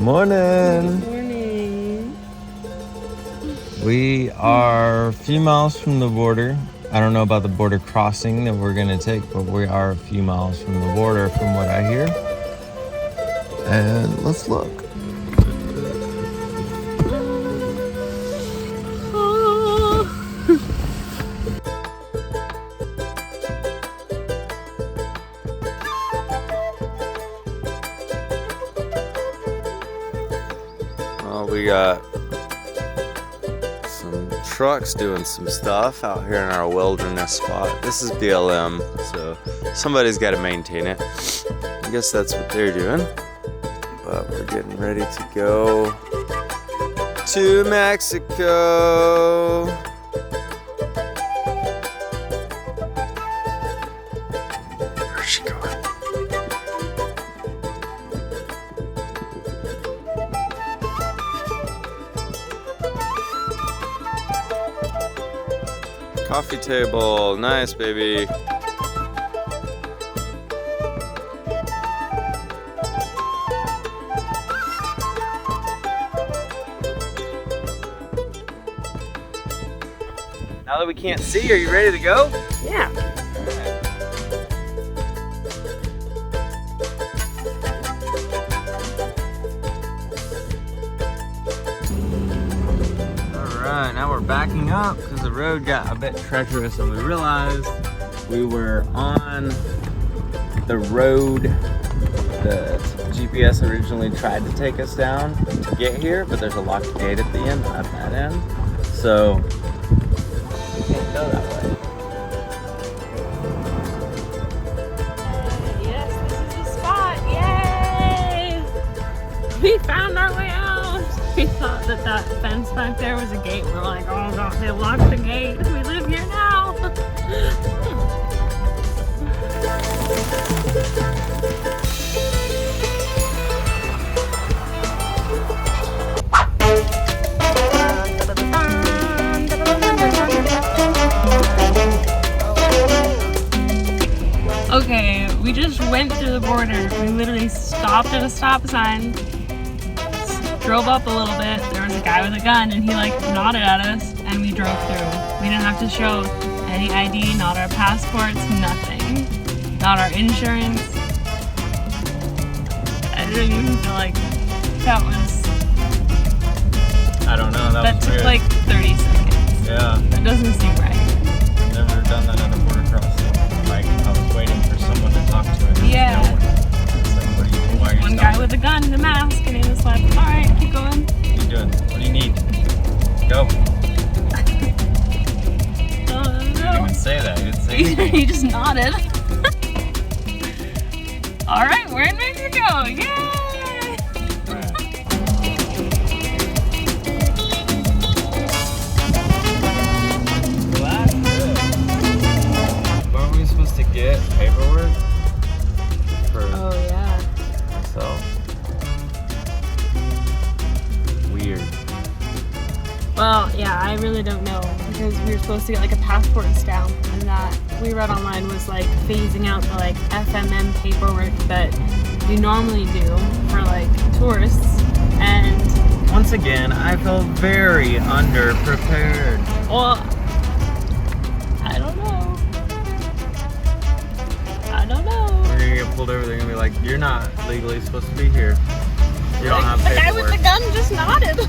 Morning. Good morning. We are a few miles from the border. I don't know about the border crossing that we're gonna take, but we are a few miles from the border from what I hear. And let's look. Well, we got some trucks doing some stuff out here in our wilderness spot. This is BLM, so somebody's got to maintain it. I guess that's what they're doing. But we're getting ready to go to Mexico. Where's she going? Coffee table, nice baby. Now that we can't see, are you ready to go? Yeah. Alright, now we're backing up because the road got a bit treacherous and we realized we were on the road that GPS originally tried to take us down to get here, but there's a locked gate at the end, at that end. So we can't go that way. Yes, this is the spot. Yay! We found our way out. We thought that fence back there was a gate. We're like, oh god, they locked the gate. We live here now. Okay, we just went through the border. We literally stopped at a stop sign, drove up a little bit. There was a guy with a gun and he like nodded at us and we drove through. We didn't have to show any ID, not our passports, nothing. Not our insurance. I didn't even feel like that was... I don't know, That was took weird. like 30 seconds. Yeah, That doesn't seem right. never done that at a border crossing. Like, I was waiting for someone to talk to and there was Yeah. no one. It's like, what are you doing? Why are you One guy with a gun and a mask and he was like, alright, keep going. What are you doing? What do you need? Go. Oh He didn't no. even say that. He didn't say anything. He just nodded. Alright, we're in Mexico! Yay! Weren't we supposed to get paperwork for Oh yeah. myself? Weird. Well, yeah, I really don't know because we were supposed to get like a passport stamp and that we read online was like phasing out the like FMM paperwork that you normally do for like tourists. And Once again, I felt very underprepared. well, I don't know. I don't know. We're gonna get pulled over. They're gonna be like, "You're not legally supposed to be here. You don't have The guy with paperwork." the gun just nodded.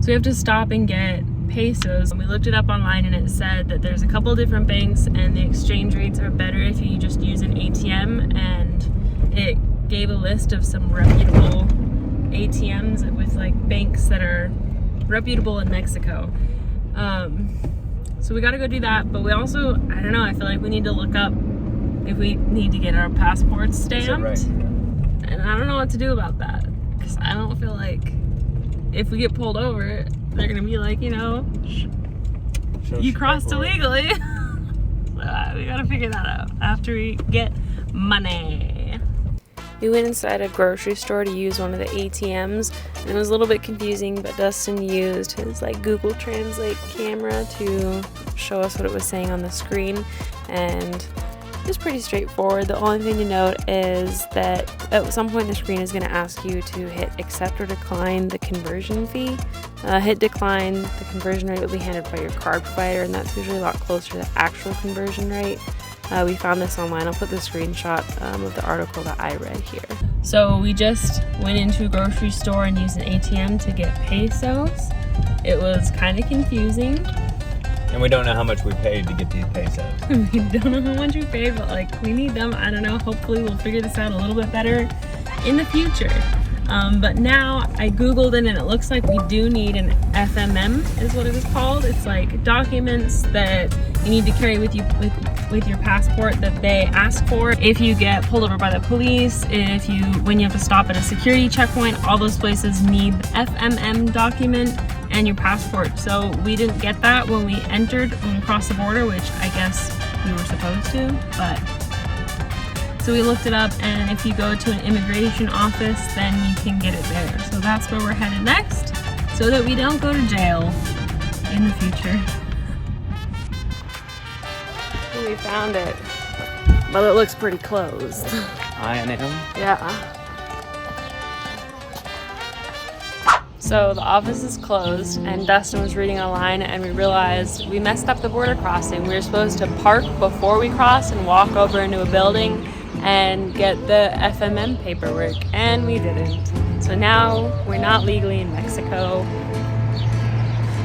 So we have to stop and get pesos. We looked it up online and it said that there's a couple different banks and the exchange rates are better if you just use an ATM, and it gave a list of some reputable ATMs with like banks that are reputable in Mexico. So we gotta go do that, but we also, I don't know, I feel like we need to look up if we need to get our passports stamped. Right. And I don't know what to do about that, because I don't feel like if we get pulled over, they're gonna be like, you know, you crossed illegally. So we gotta figure that out after we get money. We went inside a grocery store to use one of the ATMs, and it was a little bit confusing, but Dustin used his like Google Translate camera to show us what it was saying on the screen, and it's pretty straightforward. The only thing to note is that at some point the screen is going to ask you to hit accept or decline the conversion fee. Hit decline, the conversion rate will be handed by your card provider, and that's usually a lot closer to the actual conversion rate. We found this online. I'll put the screenshot of the article that I read here. So we just went into a grocery store and used an ATM to get pesos. It was kind of confusing. And we don't know how much we paid to get these pesos. We don't know how much we paid, but like we need them. I don't know. Hopefully we'll figure this out a little bit better in the future. But now I Googled it and it looks like we do need an FMM is what it is called. It's like documents that you need to carry with you with your passport that they ask for if you get pulled over by the police, when you have to stop at a security checkpoint. All those places need the FMM document and your passport. So we didn't get that when we crossed the border, which I guess we were supposed to, but so we looked it up, and if you go to an immigration office, then you can get it there. So that's where we're headed next, so that we don't go to jail in the future. We found it, but it looks pretty closed. I&M? Yeah. So the office is closed, and Dustin was reading online, and we realized we messed up the border crossing. We were supposed to park before we crossed and walk over into a building and get the FMM paperwork, and we didn't. So now we're not legally in Mexico.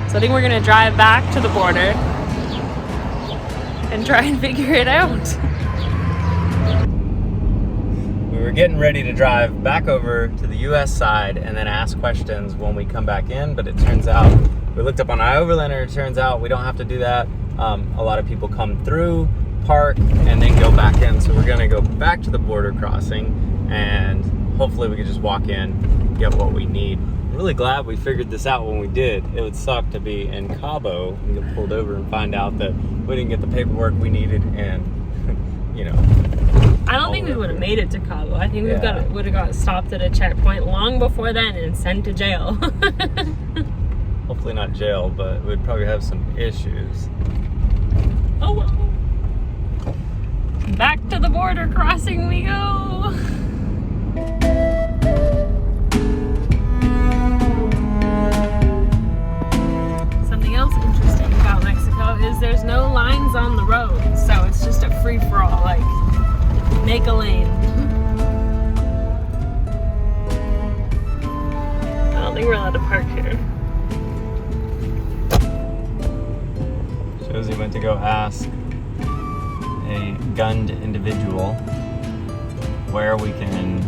So I think we're gonna drive back to the border and try and figure it out. We were getting ready to drive back over to the US side and then ask questions when we come back in, but it turns out, we looked up on iOverlander, it turns out we don't have to do that. A lot of people come through, park, and then go back in. So we're gonna go back to the border crossing, and hopefully we can just walk in, get what we need. I'm really glad we figured this out when we did. It would suck to be in Cabo and get pulled over and find out that we didn't get the paperwork we needed, and you know. I don't think we would have made it to Cabo. I think we would have got stopped at a checkpoint long before then and sent to jail. Hopefully not jail, but we'd probably have some issues. Oh well. Back to the border crossing we go. Something else interesting about Mexico is there's no lines on the road, so it's just a free-for-all, like make a lane. I don't think we're allowed to park here. Josie went to go ask a gunned individual where we can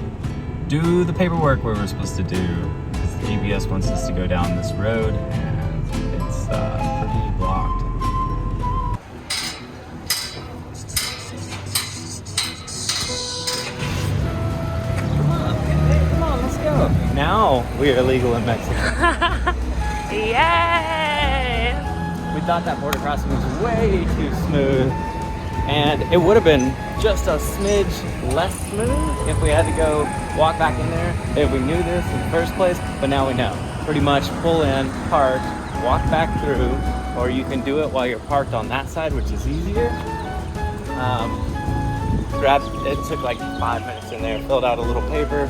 do the paperwork we were supposed to do, because the GPS wants us to go down this road and it's pretty blocked. Come on, let's go. Now we are legal in Mexico. Yay! We thought that border crossing was way too smooth, and it would have been just a smidge less smooth if we had to go walk back in there, if we knew this in the first place, but now we know. Pretty much pull in, park, walk back through, or you can do it while you're parked on that side, which is easier. It took like 5 minutes in there, filled out a little paper,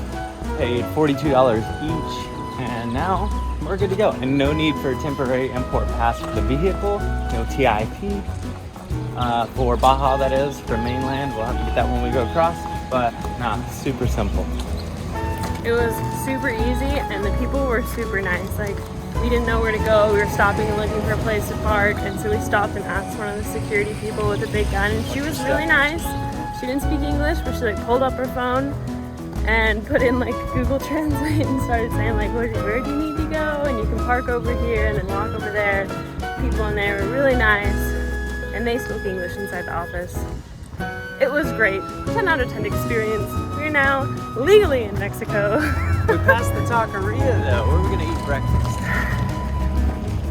paid $42 each, and now we're good to go. And no need for a temporary import pass for the vehicle, no TIP. For Baja, that is, for mainland, we'll have to get that when we go across, but nah, super simple. It was super easy, and the people were super nice. Like, we didn't know where to go. We were stopping and looking for a place to park, and so we stopped and asked one of the security people with a big gun, and she was really nice. She didn't speak English, but she like pulled up her phone and put in like Google Translate and started saying like, where do you need to go? And you can park over here and then walk over there. People in there were really nice, and they spoke English inside the office. It was great. 10 out of 10 experience. We're now legally in Mexico. We passed the taqueria though. Where are we gonna eat breakfast?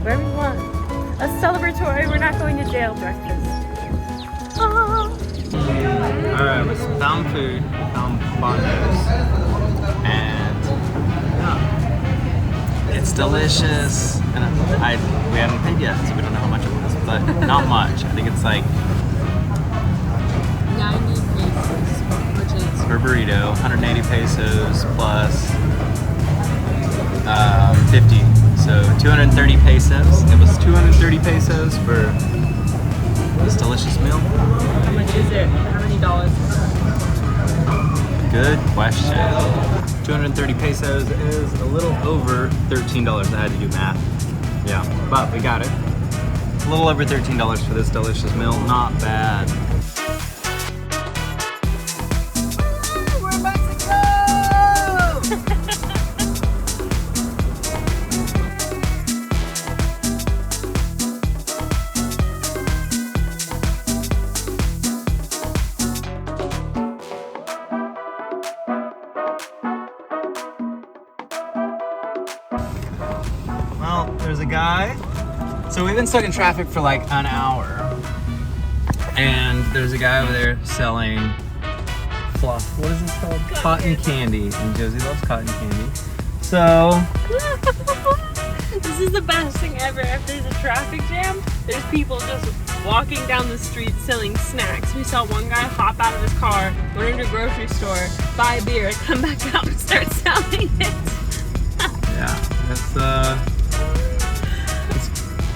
Wherever we want. A celebratory, we're not going to jail breakfast. Oh. Alright, we found food, found bongos, and yeah, it's delicious. And we haven't paid yet, so we don't know how much it was. but not much. I think it's like 90 pesos, which is per burrito, 180 pesos plus 50. So 230 pesos. It was 230 pesos for this delicious meal. how much is it? How many dollars? Good question. 230 pesos is a little over $13. I had to do math. Yeah, but we got it. A little over $13 for this delicious meal. Not bad. We're in Mexico! Well, there's a guy. So we've been stuck in traffic for like an hour. And there's a guy over there selling fluff. What is this called? Cotton candy. And Josie loves cotton candy. So This is the best thing ever. If there's a traffic jam, there's people just walking down the street selling snacks. We saw one guy hop out of his car, went into a grocery store, buy a beer, come back out and start selling it. yeah, it's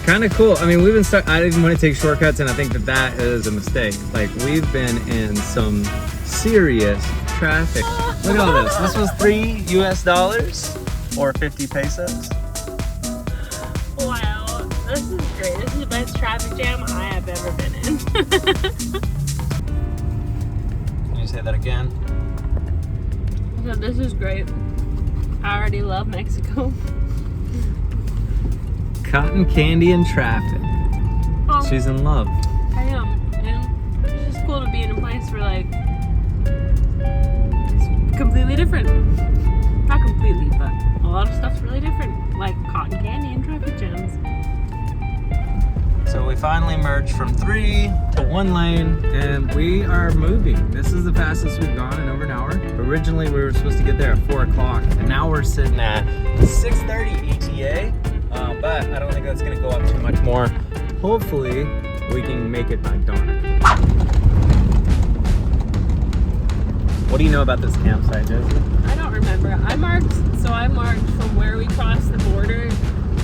kind of cool. I mean, we've been stuck. I didn't want to take shortcuts, and I think that is a mistake. Like, we've been in some serious traffic. Look at all this. This was $3 US or 50 pesos. Wow, this is great. This is the best traffic jam I have ever been in. Can you say that again? So this is great. I already love Mexico. Cotton candy and traffic. Oh, She's in love. I am. And it's just cool to be in a place where, like, it's completely different. Not completely, but a lot of stuff's really different. Like cotton candy and traffic jams. So we finally merged from 3 to 1 lane, and we are moving. This is the fastest we've gone in over an hour. Originally, we were supposed to get there at 4 o'clock, and now we're sitting at 6:30 ETA. But I don't think that's gonna go up too much more. Hopefully, we can make it by dawn. What do you know about this campsite, Josie? I don't remember. I marked from where we crossed the border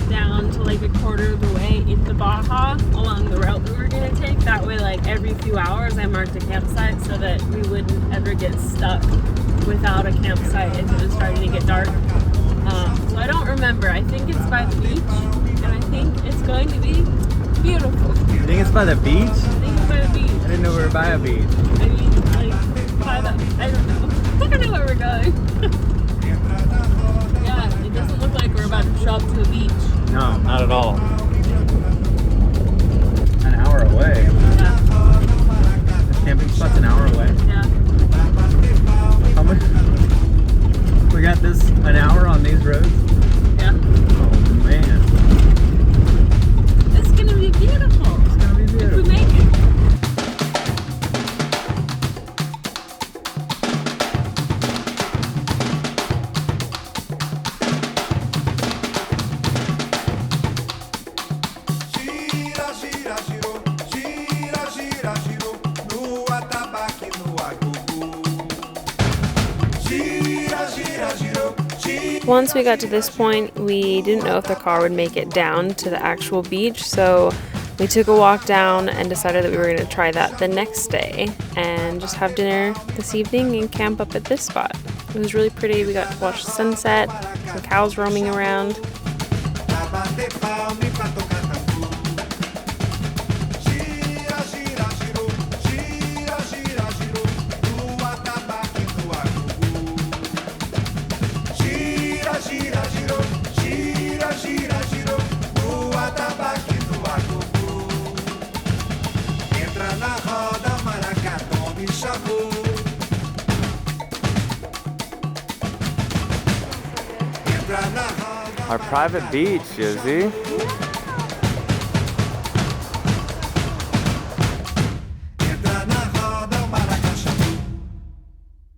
down to like a quarter of the way into Baja along the route that we were gonna take. That way, like every few hours, I marked a campsite so that we wouldn't ever get stuck without a campsite if it was starting to get dark. So I don't remember. I think it's by the beach, and I think it's going to be beautiful. You think it's by the beach? I think it's by the beach. I didn't know we were by a beach. I mean, like, by the, I don't know. I don't know where we're going. Yeah, it doesn't look like we're about to show up to a beach. No, not at all. An hour away. Yeah, The camping spot's an hour away. yeah. How much? We got this an hour on these roads? Yeah. Oh man. It's gonna be beautiful. It's gonna be If we beautiful. make it. Gira, gira, girou, gira, gira, girou, no atabaque, no agugu. Gira, gira, girou, gira. Once we got to this point, we didn't know if the car would make it down to the actual beach, so we took a walk down and decided that we were going to try that the next day and just have dinner this evening and camp up at this spot. It was really pretty. We got to watch the sunset, some cows roaming around. Bater palma e pra tocar tambu. Gira, gira, girou, gira, gira, girou, no atabaque, no agugu. Gira, gira, girou, gira, gira, girou, no atabaque, no agugu. Entra na roda, maracatu me chamou. Entra na roda. Our private beach, Josie.